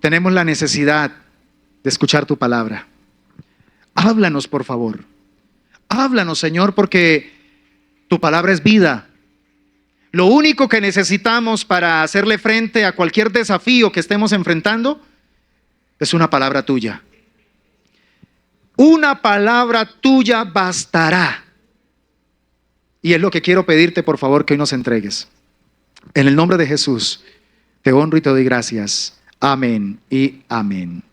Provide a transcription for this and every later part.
tenemos la necesidad de escuchar tu palabra. Háblanos, por favor. Háblanos, Señor, porque tu palabra es vida. Lo único que necesitamos para hacerle frente a cualquier desafío que estemos enfrentando es una palabra tuya. Una palabra tuya bastará. Y es lo que quiero pedirte, por favor, que hoy nos entregues. En el nombre de Jesús, te honro y te doy gracias. Amén y amén.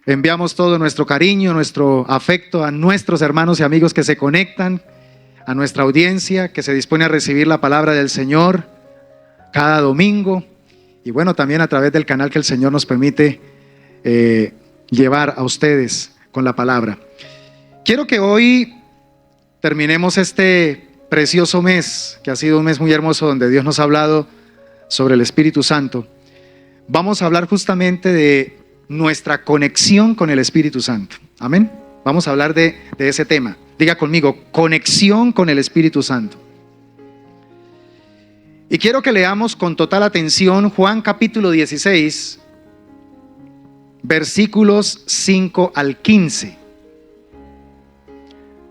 Enviamos todo nuestro cariño, nuestro afecto a nuestros hermanos y amigos que se conectan, a nuestra audiencia que se dispone a recibir la palabra del Señor cada domingo. Y bueno, también a través del canal que el Señor nos permite llevar a ustedes con la palabra. Quiero que hoy terminemos este precioso mes, que ha sido un mes muy hermoso, donde Dios nos ha hablado sobre el Espíritu Santo. Vamos a hablar justamente de nuestra conexión con el Espíritu Santo. Amén. Vamos a hablar de ese tema. Diga conmigo, conexión con el Espíritu Santo. Y quiero que leamos con total atención Juan capítulo 16, versículos 5 al 15.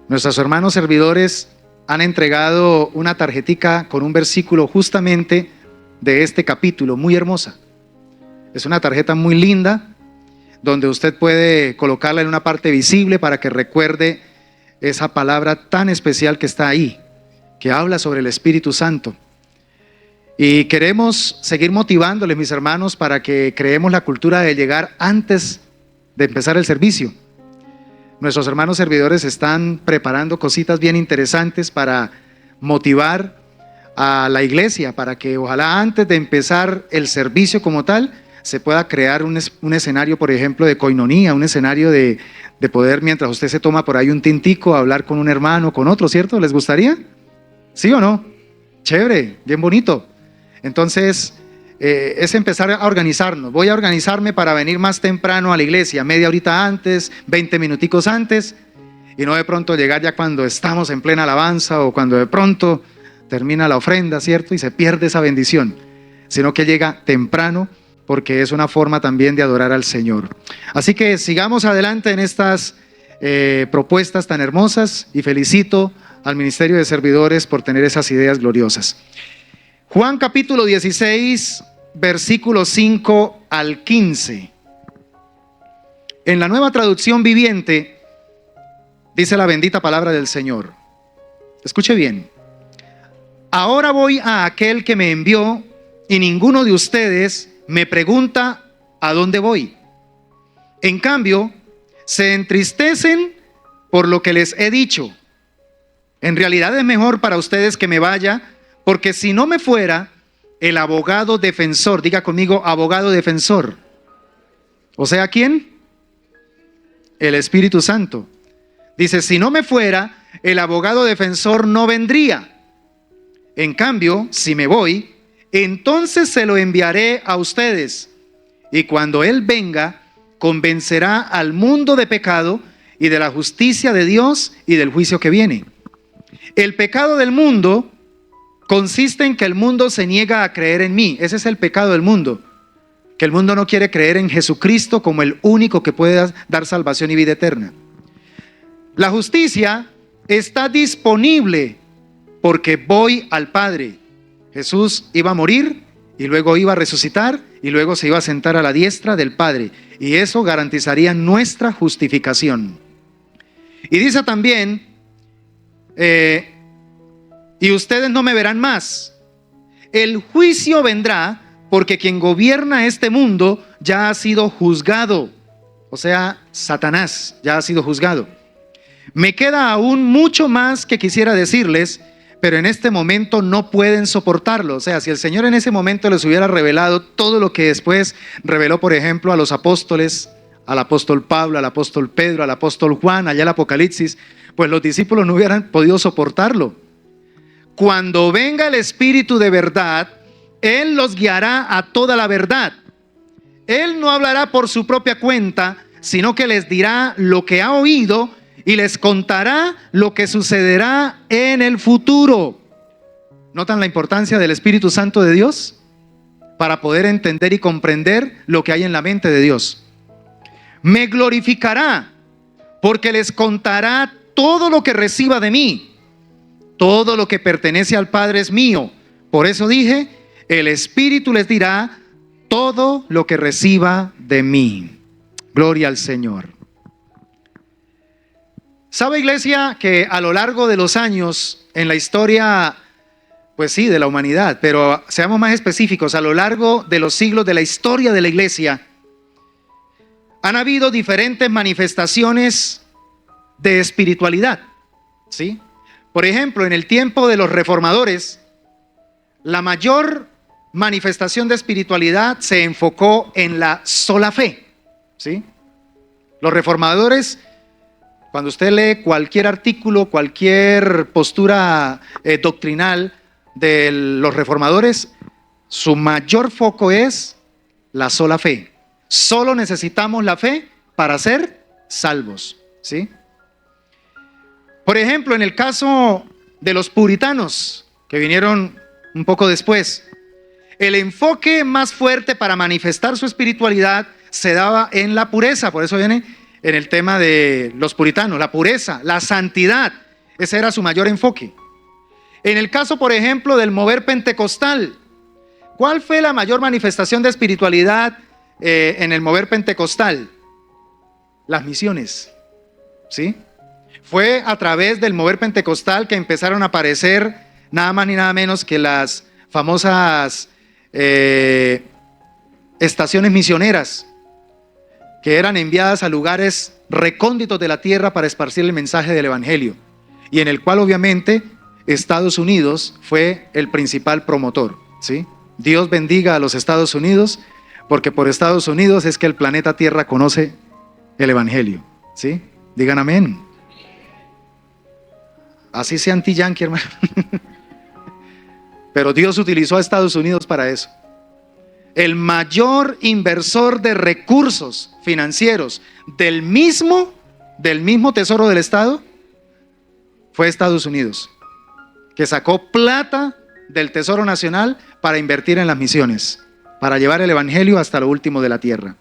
Nuestros hermanos servidores han entregado una tarjetica con un versículo justamente de este capítulo, muy hermosa. Es una tarjeta muy linda, donde usted puede colocarla en una parte visible para que recuerde esa palabra tan especial que está ahí, que habla sobre el Espíritu Santo. Y queremos seguir motivándoles, mis hermanos, para que creemos la cultura de llegar antes de empezar el servicio. Nuestros hermanos servidores están preparando cositas bien interesantes para motivar a la iglesia, para que ojalá antes de empezar el servicio como tal, se pueda crear un escenario, por ejemplo, de coinonía, un escenario de poder, mientras usted se toma por ahí un tintico, hablar con un hermano, con otro, ¿cierto? ¿Les gustaría? ¿Sí o no? Chévere, bien bonito. Entonces, es empezar a organizarnos. Voy a organizarme para venir más temprano a la iglesia, media horita antes, 20 minuticos antes, y no de pronto llegar ya cuando estamos en plena alabanza o cuando de pronto termina la ofrenda, ¿cierto? Y se pierde esa bendición, sino que llega temprano, porque es una forma también de adorar al Señor. Así que sigamos adelante en estas propuestas tan hermosas, y felicito al Ministerio de Servidores por tener esas ideas gloriosas. Juan capítulo 16, versículos 5 al 15. En la Nueva Traducción Viviente dice la bendita palabra del Señor. Escuche bien. Ahora voy a aquel que me envió, y ninguno de ustedes me pregunta a dónde voy. En cambio, se entristecen por lo que les he dicho. En realidad es mejor para ustedes que me vaya, porque si no me fuera, el abogado defensor, diga conmigo, abogado defensor. O sea, ¿quién? El Espíritu Santo. Dice, si no me fuera, el abogado defensor no vendría. En cambio, si me voy, entonces se lo enviaré a ustedes, y cuando Él venga, convencerá al mundo de pecado y de la justicia de Dios y del juicio que viene. El pecado del mundo consiste en que el mundo se niega a creer en mí. Ese es el pecado del mundo, que el mundo no quiere creer en Jesucristo como el único que puede dar salvación y vida eterna. La justicia está disponible porque voy al Padre. Jesús iba a morir y luego iba a resucitar y luego se iba a sentar a la diestra del Padre, y eso garantizaría nuestra justificación. Y dice también, y ustedes no me verán más. El juicio vendrá porque quien gobierna este mundo ya ha sido juzgado. O sea, Satanás ya ha sido juzgado. Me queda aún mucho más que quisiera decirles, pero en este momento no pueden soportarlo. O sea, si el Señor en ese momento les hubiera revelado todo lo que después reveló, por ejemplo, a los apóstoles, al apóstol Pablo, al apóstol Pedro, al apóstol Juan, allá en el Apocalipsis, pues los discípulos no hubieran podido soportarlo. Cuando venga el Espíritu de verdad, Él los guiará a toda la verdad. Él no hablará por su propia cuenta, sino que les dirá lo que ha oído y les contará lo que sucederá en el futuro. ¿Notan la importancia del Espíritu Santo de Dios? para poder entender y comprender lo que hay en la mente de Dios. Me glorificará, porque les contará todo lo que reciba de mí. Todo lo que pertenece al Padre es mío. Por eso dije, el Espíritu les dirá todo lo que reciba de mí. Gloria al Señor. ¿Sabe, iglesia, que a lo largo de los años, en la historia, pues sí, de la humanidad, pero seamos más específicos, a lo largo de los siglos de la historia de la iglesia, han habido diferentes manifestaciones de espiritualidad, ¿sí? Por ejemplo, en el tiempo de los reformadores, la mayor manifestación de espiritualidad se enfocó en la sola fe, ¿sí? Los reformadores, cuando usted lee cualquier artículo, cualquier postura doctrinal de los reformadores, su mayor foco es la sola fe. Solo necesitamos la fe para ser salvos, ¿sí? Por ejemplo, en el caso de los puritanos, que vinieron un poco después, el enfoque más fuerte para manifestar su espiritualidad se daba en la pureza. Por eso viene en el tema de los puritanos, la pureza, la santidad. Ese era su mayor enfoque. En el caso, por ejemplo, del mover pentecostal, ¿cuál fue la mayor manifestación de espiritualidad en el mover pentecostal? Las misiones, ¿sí? Fue a través del mover pentecostal que empezaron a aparecer nada más ni nada menos que las famosas estaciones misioneras, que eran enviadas a lugares recónditos de la tierra para esparcir el mensaje del evangelio, y en el cual obviamente Estados Unidos fue el principal promotor, ¿sí? Dios bendiga a los Estados Unidos, porque por Estados Unidos es que el planeta Tierra conoce el evangelio, ¿sí? Digan amén. Así sea anti-yankee, hermano. Pero Dios utilizó a Estados Unidos para eso. El mayor inversor de recursos financieros del mismo tesoro del Estado fue Estados Unidos, que sacó plata del Tesoro Nacional para invertir en las misiones, para llevar el evangelio hasta lo último de la tierra.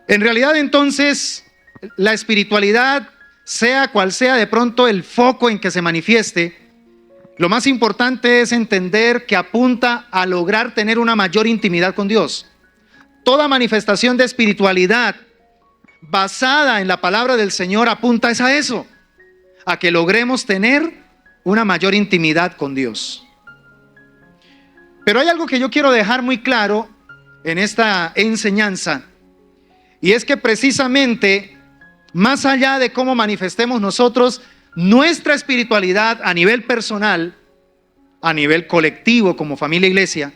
En realidad, entonces, la espiritualidad, sea cual sea de pronto el foco en que se manifieste, lo más importante es entender que apunta a lograr tener una mayor intimidad con Dios. Toda manifestación de espiritualidad basada en la palabra del Señor apunta a eso, a que logremos tener una mayor intimidad con Dios. Pero hay algo que yo quiero dejar muy claro en esta enseñanza, y es que precisamente, más allá de cómo manifestemos nosotros nuestra espiritualidad a nivel personal, a nivel colectivo como familia iglesia,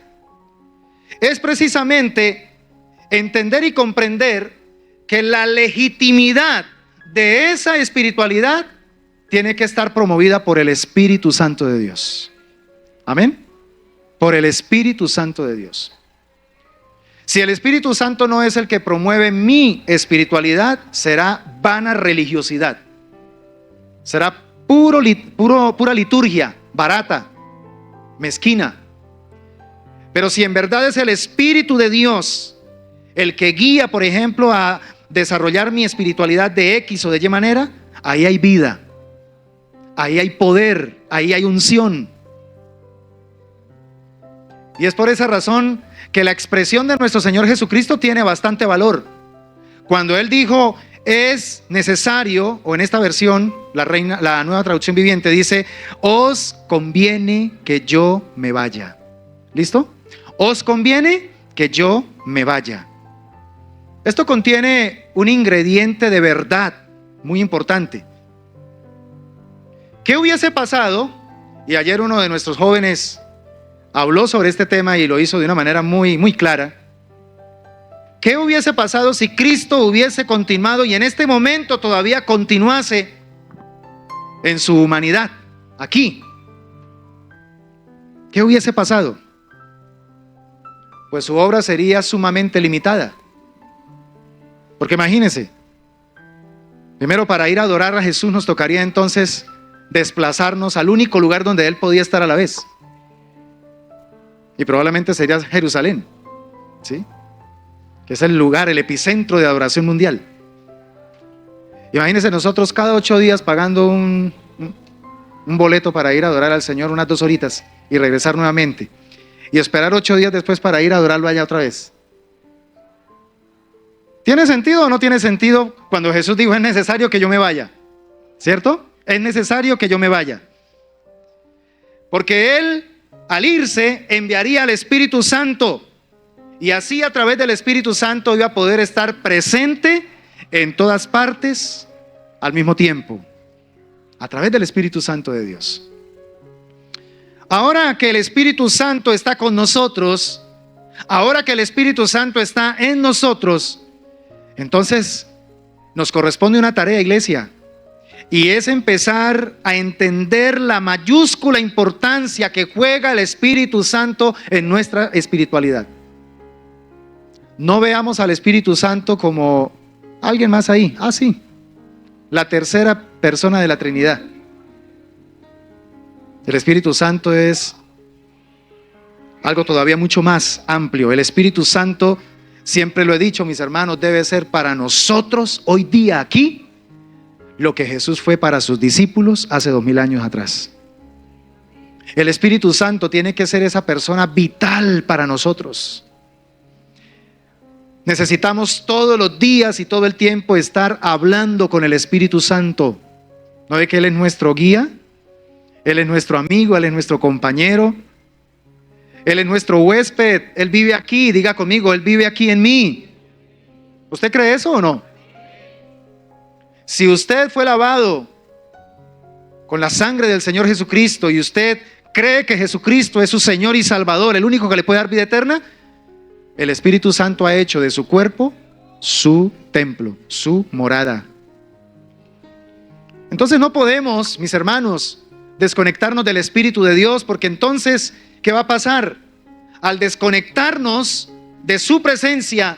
es precisamente entender y comprender que la legitimidad de esa espiritualidad tiene que estar promovida por el Espíritu Santo de Dios. Amén. Por el Espíritu Santo de Dios. Si el Espíritu Santo no es el que promueve mi espiritualidad, será vana religiosidad. Será pura liturgia, barata, mezquina. Pero si en verdad es el Espíritu de Dios el que guía, por ejemplo, a desarrollar mi espiritualidad de X o de Y manera, ahí hay vida, ahí hay poder, ahí hay unción. Y es por esa razón que la expresión de nuestro Señor Jesucristo tiene bastante valor. Cuando Él dijo, es necesario, o en esta versión, la Nueva Traducción Viviente dice, os conviene que yo me vaya. ¿Listo? Os conviene que yo me vaya. Esto contiene un ingrediente de verdad muy importante. ¿Qué hubiese pasado? Y ayer uno de nuestros jóvenes habló sobre este tema y lo hizo de una manera muy, muy clara. ¿Qué hubiese pasado si Cristo hubiese continuado y en este momento todavía continuase en su humanidad, aquí? ¿Qué hubiese pasado? Pues su obra sería sumamente limitada. Porque imagínense, primero para ir a adorar a Jesús nos tocaría entonces desplazarnos al único lugar donde Él podía estar a la vez. Y probablemente sería Jerusalén, ¿sí? Que es el lugar, el epicentro de adoración mundial. Imagínense nosotros cada 8 días pagando un boleto para ir a adorar al Señor unas 2 horitas y regresar nuevamente. Y esperar 8 días después para ir a adorarlo allá otra vez. ¿Tiene sentido o no tiene sentido cuando Jesús dijo es necesario que yo me vaya? ¿Cierto? Es necesario que yo me vaya. Porque Él, al irse, enviaría al Espíritu Santo. Y así a través del Espíritu Santo iba a poder estar presente en todas partes al mismo tiempo. A través del Espíritu Santo de Dios. Ahora que el Espíritu Santo está con nosotros, ahora que el Espíritu Santo está en nosotros, entonces nos corresponde una tarea, iglesia, y es empezar a entender la mayúscula importancia que juega el Espíritu Santo en nuestra espiritualidad. No veamos al Espíritu Santo como alguien más ahí, sí, la tercera persona de la Trinidad. El Espíritu Santo es algo todavía mucho más amplio. El Espíritu Santo, siempre lo he dicho, mis hermanos, debe ser para nosotros hoy día aquí lo que Jesús fue para sus discípulos hace 2000 años atrás. El Espíritu Santo tiene que ser esa persona vital para nosotros. Necesitamos todos los días y todo el tiempo estar hablando con el Espíritu Santo. ¿No ve que Él es nuestro guía? Él es nuestro amigo, Él es nuestro compañero, Él es nuestro huésped, Él vive aquí, diga conmigo, Él vive aquí en mí. ¿Usted cree eso o no? Si usted fue lavado con la sangre del Señor Jesucristo y usted cree que Jesucristo es su Señor y Salvador, el único que le puede dar vida eterna, el Espíritu Santo ha hecho de su cuerpo su templo, su morada. Entonces no podemos, mis hermanos, desconectarnos del Espíritu de Dios, porque entonces, ¿qué va a pasar? Al desconectarnos de su presencia,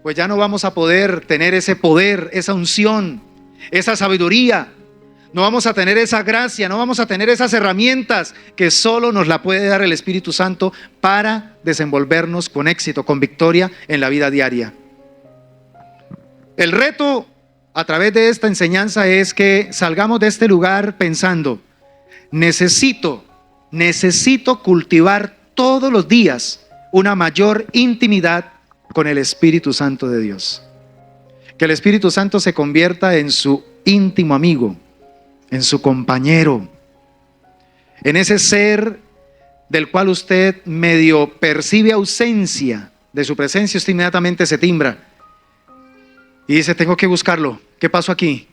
pues ya no vamos a poder tener ese poder, esa unción, esa sabiduría. No vamos a tener esa gracia, no vamos a tener esas herramientas que solo nos la puede dar el Espíritu Santo para desenvolvernos con éxito, con victoria en la vida diaria. El reto a través de esta enseñanza es que salgamos de este lugar pensando: necesito cultivar todos los días una mayor intimidad con el Espíritu Santo de Dios. Que el Espíritu Santo se convierta en su íntimo amigo, en su compañero, en ese ser del cual usted medio percibe ausencia de su presencia. Usted inmediatamente se timbra y dice: tengo que buscarlo. ¿Qué pasó aquí?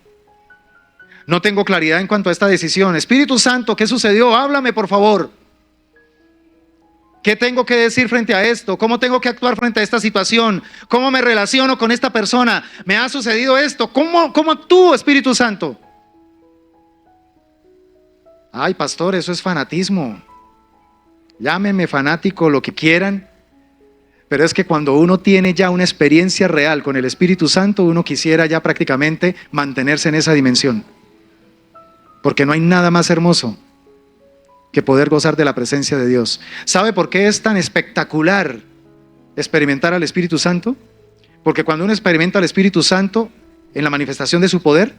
No tengo claridad en cuanto a esta decisión. Espíritu Santo, ¿qué sucedió? Háblame, por favor. ¿Qué tengo que decir frente a esto? ¿Cómo tengo que actuar frente a esta situación? ¿Cómo me relaciono con esta persona? ¿Me ha sucedido esto? ¿Cómo actúo, Espíritu Santo? Ay, pastor, eso es fanatismo. Llámenme fanático, lo que quieran. Pero es que cuando uno tiene ya una experiencia real con el Espíritu Santo, uno quisiera ya prácticamente mantenerse en esa dimensión. Porque no hay nada más hermoso que poder gozar de la presencia de Dios. ¿Sabe por qué es tan espectacular experimentar al Espíritu Santo? Porque cuando uno experimenta al Espíritu Santo en la manifestación de su poder,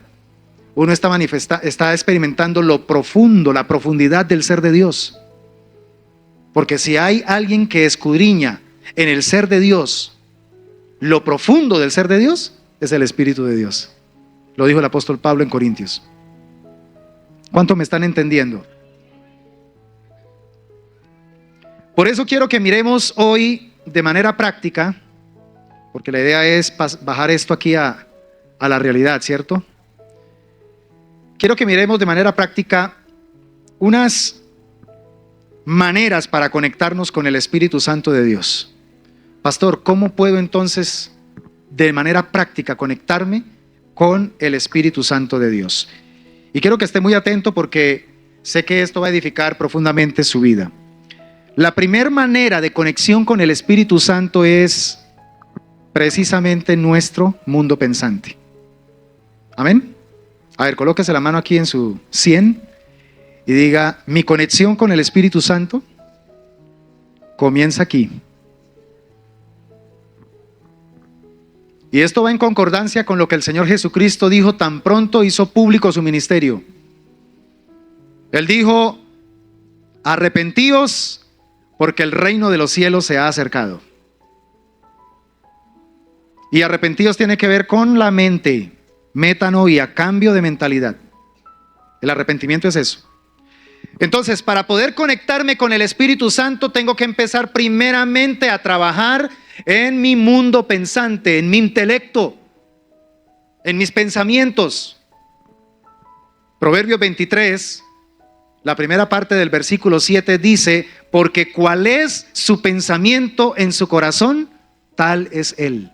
uno está experimentando lo profundo, la profundidad del ser de Dios. Porque si hay alguien que escudriña en el ser de Dios, lo profundo del ser de Dios, es el Espíritu de Dios. Lo dijo el apóstol Pablo en Corintios. ¿Cuánto me están entendiendo? Por eso quiero que miremos hoy de manera práctica, porque la idea es bajar esto aquí a la realidad, ¿cierto? Quiero que miremos de manera práctica unas maneras para conectarnos con el Espíritu Santo de Dios. Pastor, ¿cómo puedo entonces de manera práctica conectarme con el Espíritu Santo de Dios? Y quiero que esté muy atento porque sé que esto va a edificar profundamente su vida. La primera manera de conexión con el Espíritu Santo es precisamente nuestro mundo pensante. ¿Amén? A ver, colóquese la mano aquí en su 100 y diga: mi conexión con el Espíritu Santo comienza aquí. Y esto va en concordancia con lo que el Señor Jesucristo dijo tan pronto hizo público su ministerio. Él dijo: arrepentíos, porque el reino de los cielos se ha acercado. Y arrepentidos tiene que ver con la mente, metanoia, cambio de mentalidad. El arrepentimiento es eso. Entonces, para poder conectarme con el Espíritu Santo, tengo que empezar primeramente a trabajar en mi mundo pensante, en mi intelecto, en mis pensamientos. Proverbios 23, la primera parte del versículo 7 dice: porque cuál es su pensamiento en su corazón, tal es él.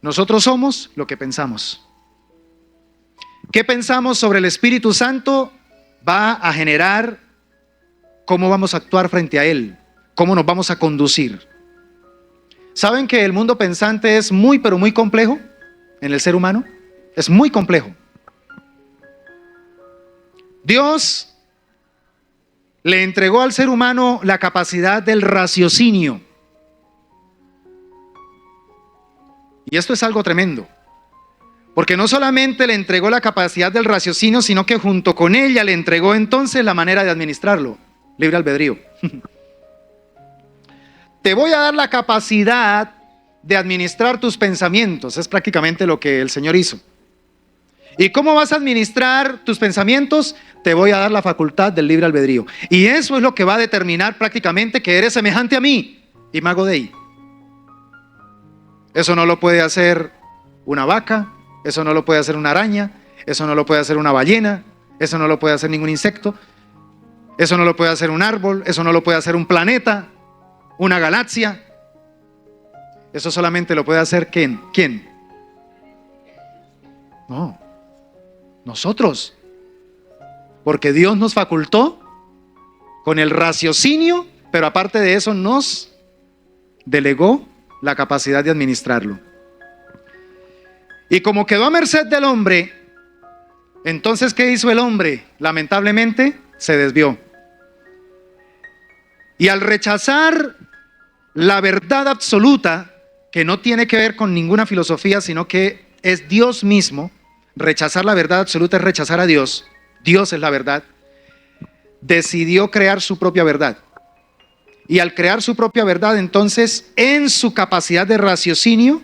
Nosotros somos lo que pensamos. ¿Qué pensamos sobre el Espíritu Santo? Va a generar cómo vamos a actuar frente a Él, cómo nos vamos a conducir. ¿Saben que el mundo pensante es muy, pero muy complejo en el ser humano? Es muy complejo. Dios le entregó al ser humano la capacidad del raciocinio. Y esto es algo tremendo. Porque no solamente le entregó la capacidad del raciocinio, sino que junto con ella le entregó entonces la manera de administrarlo. Libre albedrío. Te voy a dar la capacidad de administrar tus pensamientos. Es prácticamente lo que el Señor hizo. ¿Y cómo vas a administrar tus pensamientos? Te voy a dar la facultad del libre albedrío. Y eso es lo que va a determinar prácticamente que eres semejante a mí, Imago Dei. Eso no lo puede hacer una vaca. Eso no lo puede hacer una araña, eso no lo puede hacer una ballena, eso no lo puede hacer ningún insecto, eso no lo puede hacer un árbol, eso no lo puede hacer un planeta, una galaxia. Eso solamente lo puede hacer ¿quién? ¿Quién? No, nosotros. Porque Dios nos facultó con el raciocinio, pero aparte de eso nos delegó la capacidad de administrarlo. Y como quedó a merced del hombre, entonces ¿qué hizo el hombre? Lamentablemente se desvió. Y al rechazar la verdad absoluta, que no tiene que ver con ninguna filosofía, sino que es Dios mismo, rechazar la verdad absoluta es rechazar a Dios, Dios es la verdad, decidió crear su propia verdad. Y al crear su propia verdad, entonces, en su capacidad de raciocinio,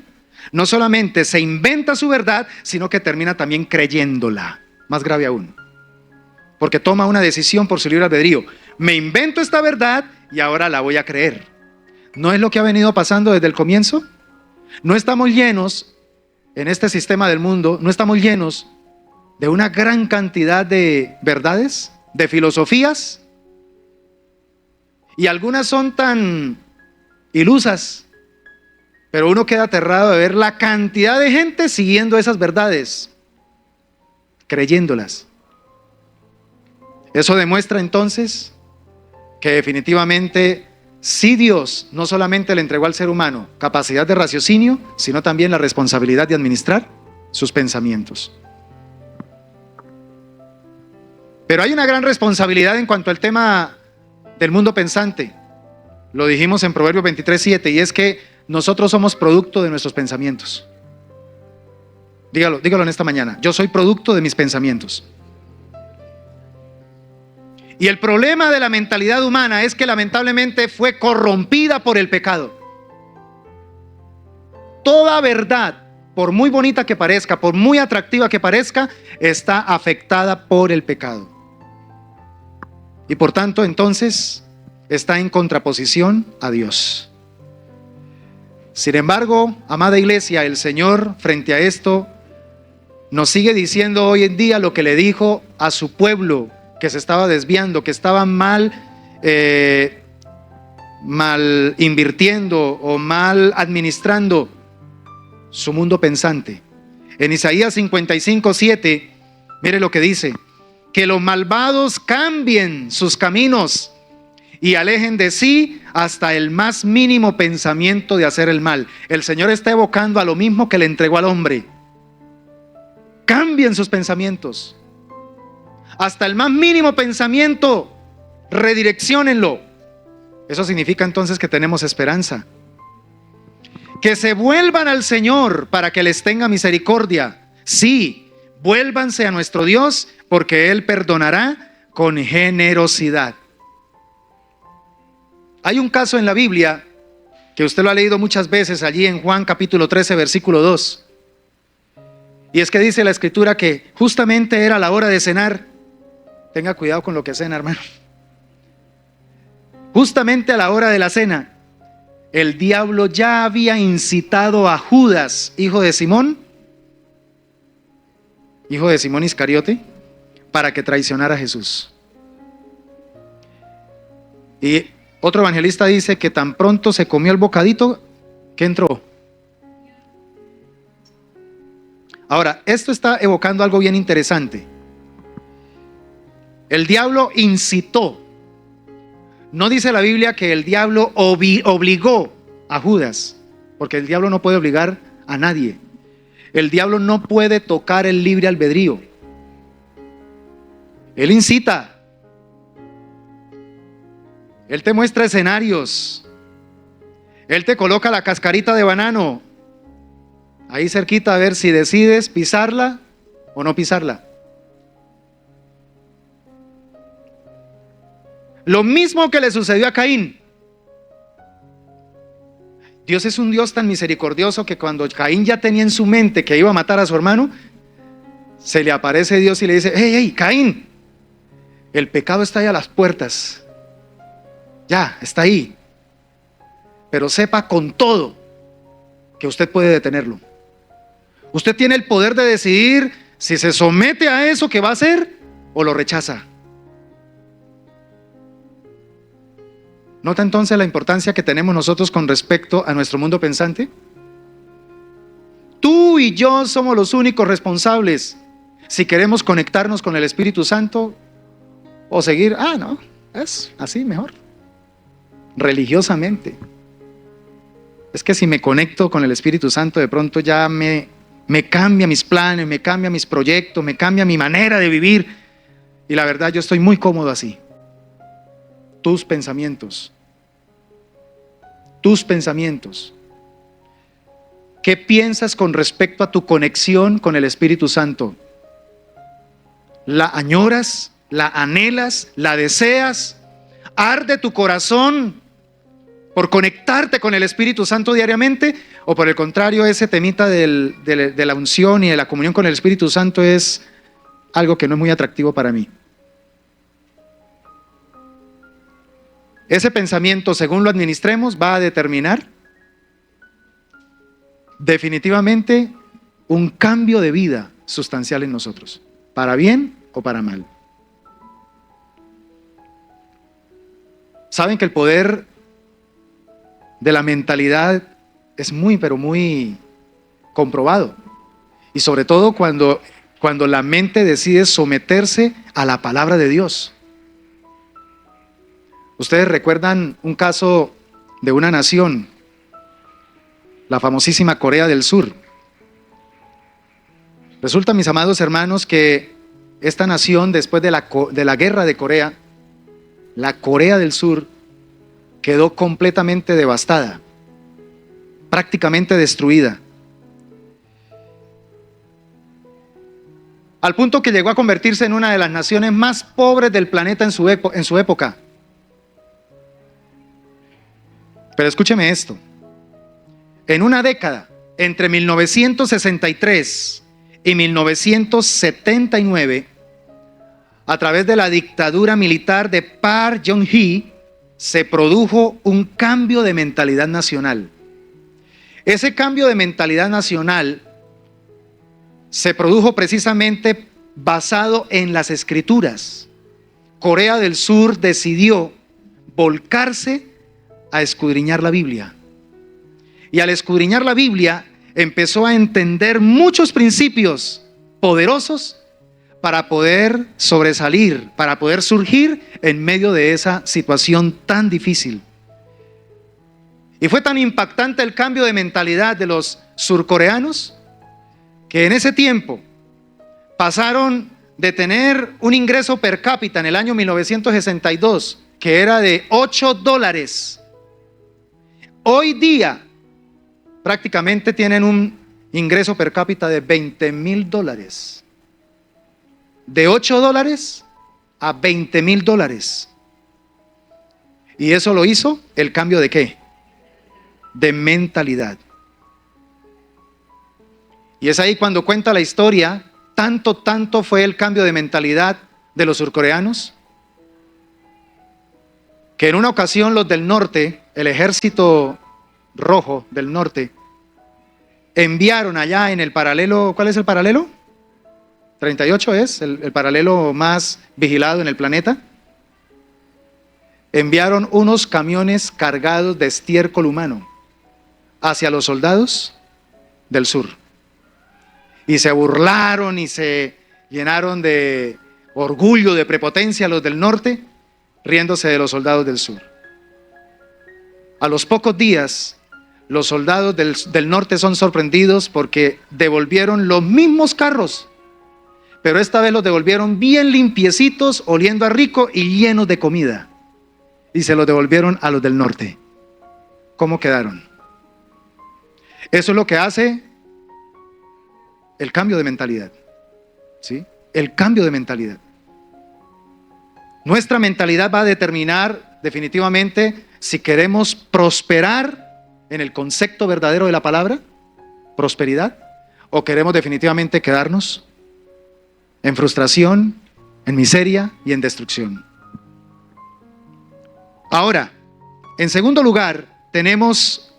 no solamente se inventa su verdad, sino que termina también creyéndola. Más grave aún. Porque toma una decisión por su libre albedrío. Me invento esta verdad y ahora la voy a creer. ¿No es lo que ha venido pasando desde el comienzo? ¿No estamos llenos, en este sistema del mundo, no estamos llenos de una gran cantidad de verdades, de filosofías? Y algunas son tan ilusas, pero uno queda aterrado de ver la cantidad de gente siguiendo esas verdades, creyéndolas. Eso demuestra entonces que definitivamente sí, Dios no solamente le entregó al ser humano capacidad de raciocinio, sino también la responsabilidad de administrar sus pensamientos. Pero hay una gran responsabilidad en cuanto al tema del mundo pensante. Lo dijimos en Proverbios 23:7, y es que nosotros somos producto de nuestros pensamientos. Dígalo en esta mañana. Yo soy producto de mis pensamientos. Y el problema de la mentalidad humana es que lamentablemente fue corrompida por el pecado. Toda verdad, por muy bonita que parezca, por muy atractiva que parezca, está afectada por el pecado. Y por tanto, entonces, está en contraposición a Dios. Sin embargo, amada iglesia, el Señor frente a esto nos sigue diciendo hoy en día lo que le dijo a su pueblo que se estaba desviando, que estaba mal invirtiendo o mal administrando su mundo pensante. En Isaías 55:7, mire lo que dice: que los malvados cambien sus caminos y alejen de sí hasta el más mínimo pensamiento de hacer el mal. El Señor está evocando a lo mismo que le entregó al hombre. Cambien sus pensamientos. Hasta el más mínimo pensamiento, redirecciónenlo. Eso significa entonces que tenemos esperanza. Que se vuelvan al Señor para que les tenga misericordia. Sí, vuélvanse a nuestro Dios porque Él perdonará con generosidad. Hay un caso en la Biblia que usted lo ha leído muchas veces allí en Juan capítulo 13 versículo 2. Y es que dice la escritura que justamente era la hora de cenar. Tenga cuidado con lo que cena, hermano. Justamente a la hora de la cena, el diablo ya había incitado a Judas, hijo de Simón Iscariote, para que traicionara a Jesús. Y otro evangelista dice que tan pronto se comió el bocadito, que entró. Ahora, esto está evocando algo bien interesante. El diablo incitó. No dice la Biblia que el diablo obligó a Judas, porque el diablo no puede obligar a nadie. El diablo no puede tocar el libre albedrío. Él incita. Él te muestra escenarios. Él te coloca la cascarita de banano ahí cerquita a ver si decides pisarla o no pisarla. Lo mismo que le sucedió a Caín. Dios es un Dios tan misericordioso que cuando Caín ya tenía en su mente que iba a matar a su hermano, se le aparece Dios y le dice: hey, Caín, el pecado está ahí a las puertas. Ya, está ahí. Pero sepa con todo que usted puede detenerlo. Usted tiene el poder de decidir si se somete a eso que va a hacer o lo rechaza. ¿Nota entonces la importancia que tenemos nosotros con respecto a nuestro mundo pensante? Tú y yo somos los únicos responsables si queremos conectarnos con el Espíritu Santo o seguir, no, es así mejor, religiosamente. Es que si me conecto con el Espíritu Santo, de pronto ya me cambia mis planes, me cambia mis proyectos, me cambia mi manera de vivir. Y la verdad, yo estoy muy cómodo así. Tus pensamientos. ¿Qué piensas con respecto a tu conexión con el Espíritu Santo? ¿La añoras? ¿La anhelas? ¿La deseas? ¿Arde tu corazón por conectarte con el Espíritu Santo diariamente? ¿O por el contrario, ese temita de la unción y de la comunión con el Espíritu Santo es algo que no es muy atractivo para mí? Ese pensamiento, según lo administremos, va a determinar definitivamente un cambio de vida sustancial en nosotros, para bien o para mal. Saben que el poder de la mentalidad es muy, pero muy comprobado. Y sobre todo cuando la mente decide someterse a la palabra de Dios. Ustedes recuerdan un caso de una nación, la famosísima Corea del Sur. Resulta, mis amados hermanos, que esta nación, después de la guerra de Corea, la Corea del Sur quedó completamente devastada, prácticamente destruida. Al punto que llegó a convertirse en una de las naciones más pobres del planeta en su época. Pero escúcheme esto. En una década, entre 1963 y 1979, a través de la dictadura militar de Park Geun-hye, se produjo un cambio de mentalidad nacional. Ese cambio de mentalidad nacional se produjo precisamente basado en las Escrituras. Corea del Sur decidió volcarse a escudriñar la Biblia. Y al escudriñar la Biblia, empezó a entender muchos principios poderosos para poder sobresalir, para poder surgir en medio de esa situación tan difícil. Y fue tan impactante el cambio de mentalidad de los surcoreanos que en ese tiempo pasaron de tener un ingreso per cápita en el año 1962 que era de $8. Hoy día prácticamente tienen un ingreso per cápita de $20,000. De $8 a $20,000. ¿Y eso lo hizo el cambio de qué? De mentalidad. Y es ahí cuando cuenta la historia, tanto fue el cambio de mentalidad de los surcoreanos, que en una ocasión los del norte, el ejército rojo del norte, enviaron allá en el paralelo, ¿cuál es el paralelo? 38 es el paralelo más vigilado en el planeta. Enviaron unos camiones cargados de estiércol humano hacia los soldados del sur. Y se burlaron y se llenaron de orgullo, de prepotencia los del norte, riéndose de los soldados del sur. A los pocos días, los soldados del norte son sorprendidos porque devolvieron los mismos carros, pero esta vez los devolvieron bien limpiecitos, oliendo a rico y llenos de comida. Y se los devolvieron a los del norte. ¿Cómo quedaron? Eso es lo que hace el cambio de mentalidad. ¿Sí? El cambio de mentalidad. Nuestra mentalidad va a determinar definitivamente si queremos prosperar en el concepto verdadero de la palabra, prosperidad, o queremos definitivamente quedarnos en frustración, en miseria y en destrucción. Ahora, en segundo lugar, tenemos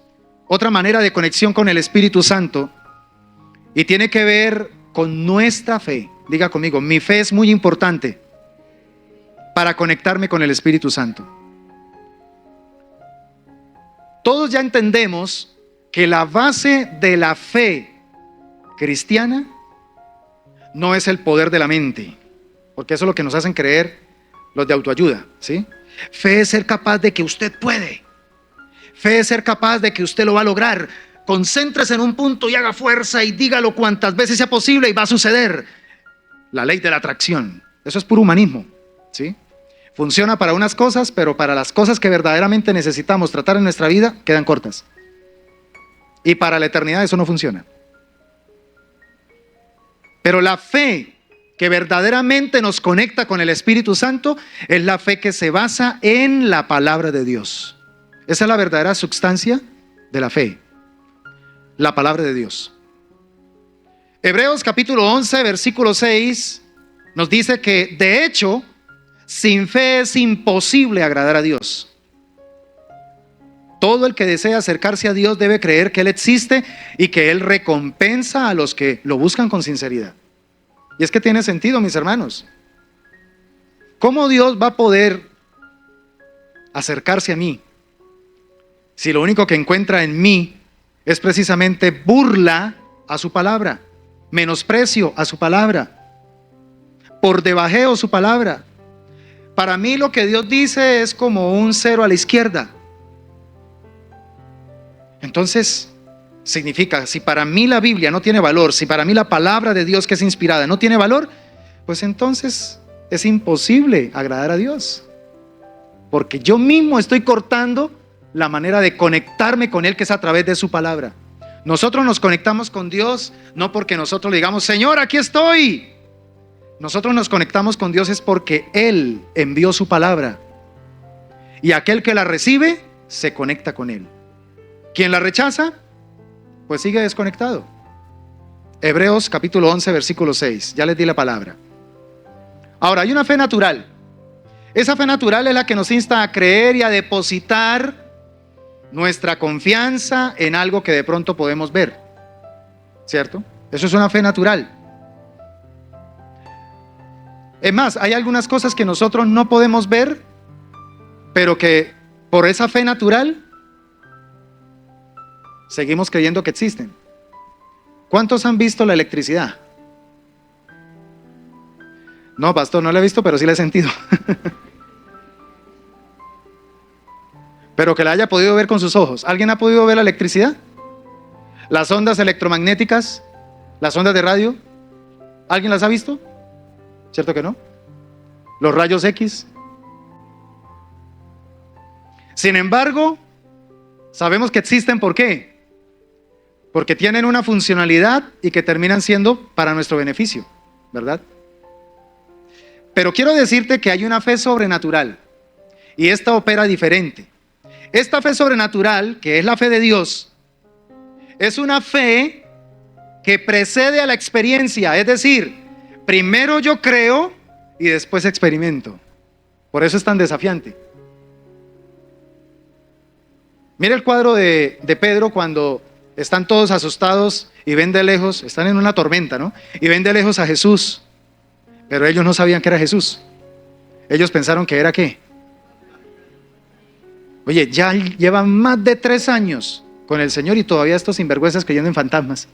otra manera de conexión con el Espíritu Santo y tiene que ver con nuestra fe. Diga conmigo, mi fe es muy importante para conectarme con el Espíritu Santo. Todos ya entendemos que la base de la fe cristiana no es el poder de la mente, porque eso es lo que nos hacen creer los de autoayuda, ¿sí? Fe es ser capaz de que usted puede. Fe es ser capaz de que usted lo va a lograr. Concéntrese en un punto y haga fuerza y dígalo cuantas veces sea posible y va a suceder. La ley de la atracción. Eso es puro humanismo, ¿sí? Funciona para unas cosas, pero para las cosas que verdaderamente necesitamos tratar en nuestra vida, quedan cortas. Y para la eternidad eso no funciona. Pero la fe que verdaderamente nos conecta con el Espíritu Santo es la fe que se basa en la palabra de Dios. Esa es la verdadera sustancia de la fe, la palabra de Dios. Hebreos capítulo 11, versículo 6 nos dice que de hecho, sin fe es imposible agradar a Dios. Todo el que desea acercarse a Dios debe creer que Él existe y que Él recompensa a los que lo buscan con sinceridad. Y es que tiene sentido, mis hermanos. ¿Cómo Dios va a poder acercarse a mí si lo único que encuentra en mí es precisamente burla a su palabra, menosprecio a su palabra, por debajeo su palabra? Para mí lo que Dios dice es como un 0 a la izquierda. Entonces, significa, si para mí la Biblia no tiene valor, si para mí la palabra de Dios que es inspirada no tiene valor, pues entonces es imposible agradar a Dios. Porque yo mismo estoy cortando la manera de conectarme con Él, que es a través de su palabra. Nosotros nos conectamos con Dios no porque nosotros le digamos, Señor, aquí estoy. Nosotros nos conectamos con Dios es porque Él envió su palabra. Y aquel que la recibe, se conecta con Él. Quien la rechaza, pues sigue desconectado. Hebreos capítulo 11, versículo 6. Ya les di la palabra. Ahora, hay una fe natural. Esa fe natural es la que nos insta a creer y a depositar nuestra confianza en algo que de pronto podemos ver. ¿Cierto? Eso es una fe natural. Es más, hay algunas cosas que nosotros no podemos ver, pero que por esa fe natural seguimos creyendo que existen. ¿Cuántos han visto la electricidad? No, pastor, no la he visto, pero sí la he sentido. Pero que la haya podido ver con sus ojos. ¿Alguien ha podido ver la electricidad? Las ondas electromagnéticas, las ondas de radio. ¿Alguien las ha visto? ¿Cierto que no? Los rayos X. Sin embargo, sabemos que existen. ¿Por qué? Porque tienen una funcionalidad y que terminan siendo para nuestro beneficio, ¿verdad? Pero quiero decirte que hay una fe sobrenatural y esta opera diferente. Esta fe sobrenatural, que es la fe de Dios, es una fe que precede a la experiencia. Es decir, primero yo creo y después experimento. Por eso es tan desafiante. Mira el cuadro de Pedro cuando están todos asustados y ven de lejos, están en una tormenta, ¿no? Y ven de lejos a Jesús, pero ellos no sabían que era Jesús. Ellos pensaron que era ¿qué? Oye, ya llevan más de 3 años con el Señor y todavía estos sinvergüenzas creyendo en fantasmas.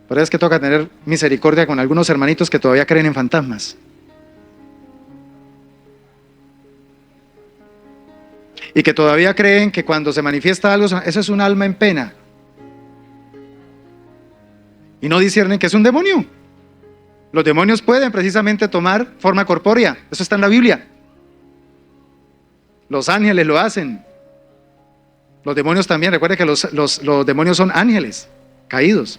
Por eso es que toca tener misericordia con algunos hermanitos que todavía creen en fantasmas. Y que todavía creen que cuando se manifiesta algo, eso es un alma en pena. Y no disciernen que es un demonio. Los demonios pueden precisamente tomar forma corpórea. Eso está en la Biblia. Los ángeles lo hacen. Los demonios también. Recuerde que los demonios son ángeles caídos.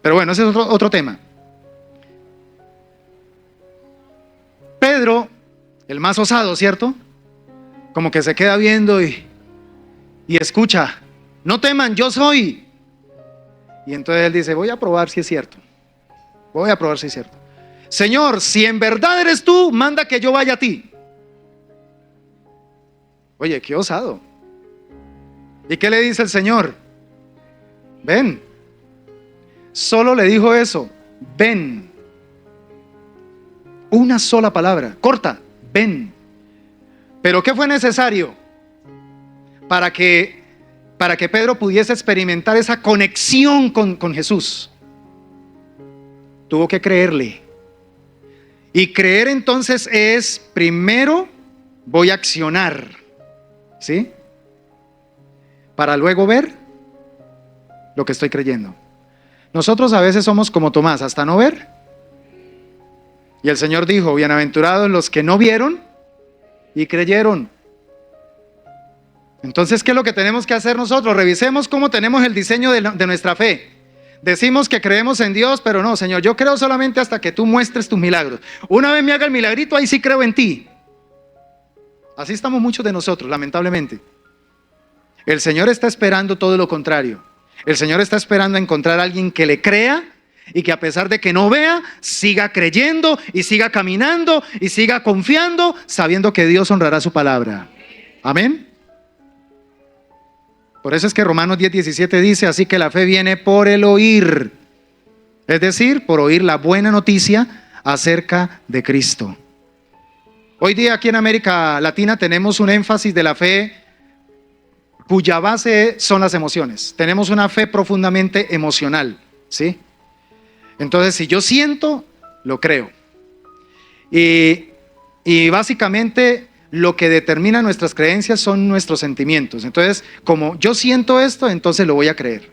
Pero bueno, ese es otro tema. Pedro, el más osado, ¿cierto? Como que se queda viendo y escucha, no teman, yo soy. Y entonces él dice, voy a probar si es cierto. Voy a probar si es cierto. Señor, si en verdad eres tú, manda que yo vaya a ti. Oye, qué osado. ¿Y qué le dice el Señor? Ven. Solo le dijo eso, ven. Una sola palabra, corta, ven. Pero ¿qué fue necesario para que Pedro pudiese experimentar esa conexión con Jesús? Tuvo que creerle. Y creer entonces es, primero voy a accionar, ¿sí? Para luego ver lo que estoy creyendo. Nosotros a veces somos como Tomás, hasta no ver. Y el Señor dijo, bienaventurados los que no vieron y creyeron. Entonces, ¿qué es lo que tenemos que hacer nosotros? Revisemos cómo tenemos el diseño de nuestra fe. Decimos que creemos en Dios, pero no, Señor, yo creo solamente hasta que tú muestres tus milagros. Una vez me haga el milagrito, ahí sí creo en ti. Así estamos muchos de nosotros, lamentablemente. El Señor está esperando todo lo contrario. El Señor está esperando a encontrar a alguien que le crea y que a pesar de que no vea, siga creyendo y siga caminando y siga confiando, sabiendo que Dios honrará su palabra. Amén. Por eso es que Romanos 10:17 dice, así que la fe viene por el oír. Es decir, por oír la buena noticia acerca de Cristo. Hoy día aquí en América Latina tenemos un énfasis de la fe cuya base son las emociones. Tenemos una fe profundamente emocional, ¿sí? Entonces, si yo siento, lo creo. Y básicamente lo que determina nuestras creencias son nuestros sentimientos. Entonces, como yo siento esto, entonces lo voy a creer.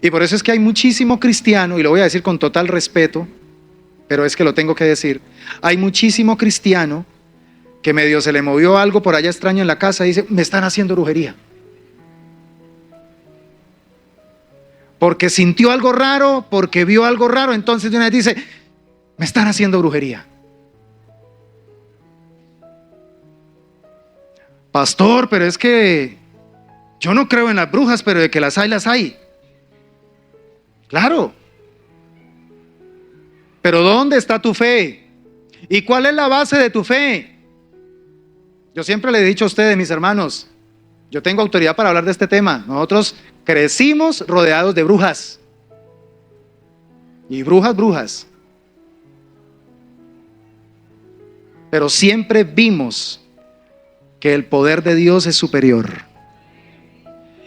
Y por eso es que hay muchísimo cristiano, y lo voy a decir con total respeto, pero es que lo tengo que decir, hay muchísimo cristiano que medio se le movió algo por allá extraño en la casa y dice, me están haciendo brujería. Porque sintió algo raro, porque vio algo raro, entonces de una vez dice, me están haciendo brujería. Pastor, pero es que yo no creo en las brujas, pero de que las hay, las hay. Claro. Pero ¿dónde está tu fe? ¿Y cuál es la base de tu fe? Yo siempre le he dicho a ustedes, mis hermanos, yo tengo autoridad para hablar de este tema. Nosotros crecimos rodeados de brujas. Y brujas. Pero siempre vimos que el poder de Dios es superior.